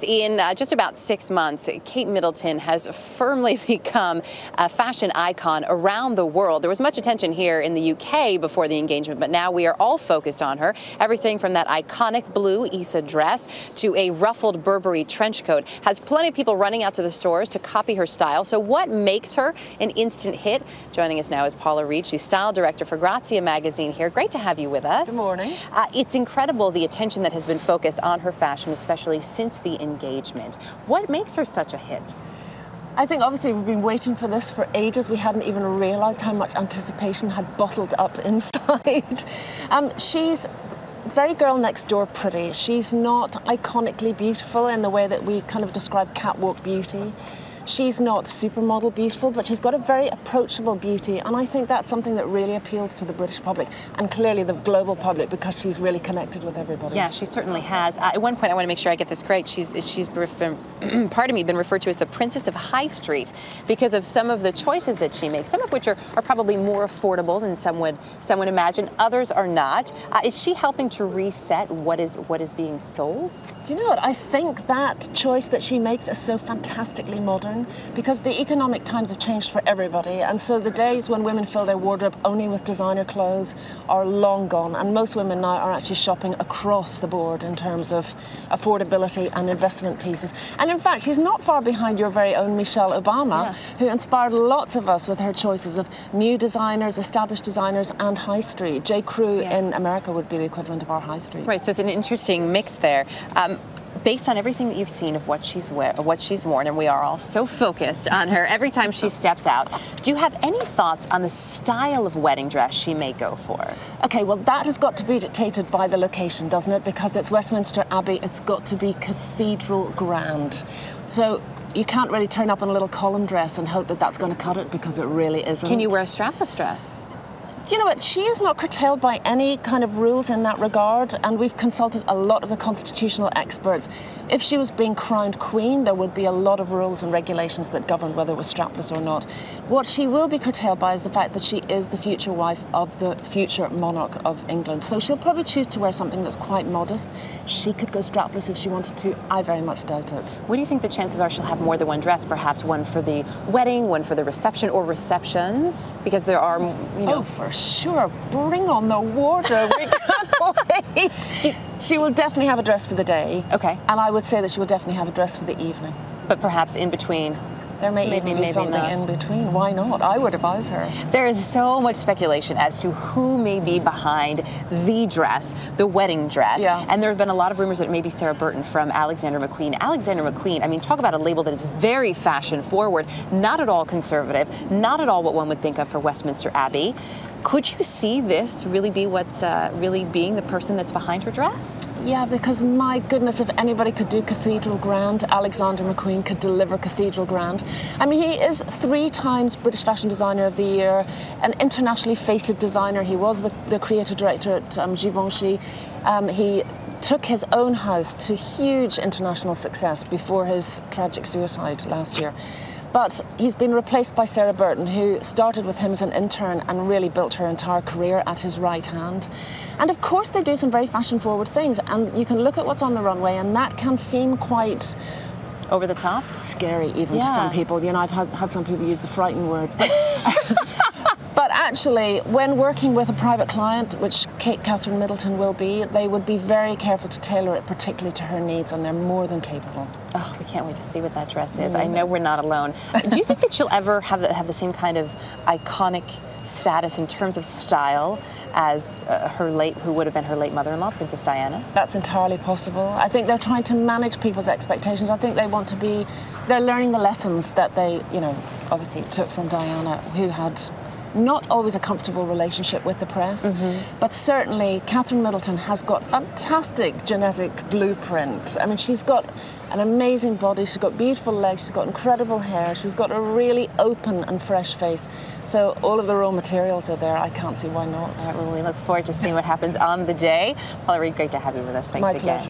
in just about 6 months, Kate Middleton has firmly become a fashion icon around the world. There was much attention here in the UK before the engagement, but now we are all focused on her. Everything from that iconic blue Issa dress to a ruffled Burberry trench coat has plenty of people running out to the stores to copy her style. So what makes her an instant hit? Joining us now is Paula Reed. She's style director for Grazia magazine here. Great to have you with us. Good morning. It's incredible the attention that has been focused on her fashion, especially since the engagement. What makes her such a hit? I think obviously we've been waiting for this for ages. We hadn't even realised how much anticipation had bottled up inside. She's very girl next door pretty. She's not iconically beautiful in the way that we kind of describe catwalk beauty. She's not supermodel beautiful, but she's got a very approachable beauty, and I think that's something that really appeals to the British public and clearly the global public, because she's really connected with everybody. Yeah, she certainly has. At one point, I want to make sure I get this correct, she's been referred to as the Princess of High Street because of some of the choices that she makes, some of which are probably more affordable than some would imagine. Others are not. Is she helping to reset what is being sold? Do you know what? I think that choice that she makes is so fantastically modern, because the economic times have changed for everybody, and so the days when women fill their wardrobe only with designer clothes are long gone, and most women now are actually shopping across the board in terms of affordability and investment pieces. And in fact, she's not far behind your very own Michelle Obama, who inspired lots of us with her choices of new designers, established designers, and high street. J. Crew in America would be the equivalent of our high street. Right, so it's an interesting mix there. Based on everything that you've seen of what she's worn, and we are all so focused on her every time she steps out, do you have any thoughts on the style of wedding dress she may go for? Okay, well, that has got to be dictated by the location, doesn't it? Because it's Westminster Abbey, it's got to be cathedral grand. So you can't really turn up in a little column dress and hope that that's going to cut it, because it really isn't. Can you wear a strapless dress? Do you know what? She is not curtailed by any kind of rules in that regard, and we've consulted a lot of the constitutional experts. If she was being crowned queen, there would be a lot of rules and regulations that govern whether it was strapless or not. What she will be curtailed by is the fact that she is the future wife of the future monarch of England. So she'll probably choose to wear something that's quite modest. She could go strapless if she wanted to. I very much doubt it. What do you think the chances are she'll have more than one dress? Perhaps one for the wedding, one for the reception, or receptions? Because there are, you know... Oh, for sure. Bring on the wardrobe. We can't wait. She will definitely have a dress for the day. Okay. And I would say that she will definitely have a dress for the evening. But perhaps in between. There may even be something in between. Why not? I would advise her. There is so much speculation as to who may be behind the dress, the wedding dress. Yeah. And there have been a lot of rumors that it may be Sarah Burton from Alexander McQueen. Alexander McQueen, I mean, talk about a label that is very fashion forward, not at all conservative, not at all what one would think of for Westminster Abbey. Could you see this really be what's really being the person that's behind her dress? Yeah, because my goodness, if anybody could do cathedral grand, Alexander McQueen could deliver cathedral grand. I mean, he is 3 times British Fashion Designer of the Year, an internationally fated designer. He was the creative director at Givenchy. He took his own house to huge international success before his tragic suicide last year. But he's been replaced by Sarah Burton, who started with him as an intern and really built her entire career at his right hand. And of course they do some very fashion-forward things, and you can look at what's on the runway and that can seem quite... over the top? Scary even to some people. You know, I've had some people use the frightened word. But actually, when working with a private client, which Kate Middleton will be, they would be very careful to tailor it particularly to her needs, and they're more than capable. Oh, we can't wait to see what that dress is. I know we're not alone. Do you think that she'll ever have the same kind of iconic status in terms of style as who would have been her late mother-in-law, Princess Diana? That's entirely possible. I think they're trying to manage people's expectations. I think they want to be... They're learning the lessons that they, you know, obviously took from Diana, who had not always a comfortable relationship with the press, but certainly Catherine Middleton has got fantastic genetic blueprint. I mean, she's got an amazing body, she's got beautiful legs, she's got incredible hair, she's got a really open and fresh face. So all of the raw materials are there. I can't see why not. All right, well, we look forward to seeing what happens on the day. Paula Reed, great to have you with us. Thanks again. My pleasure.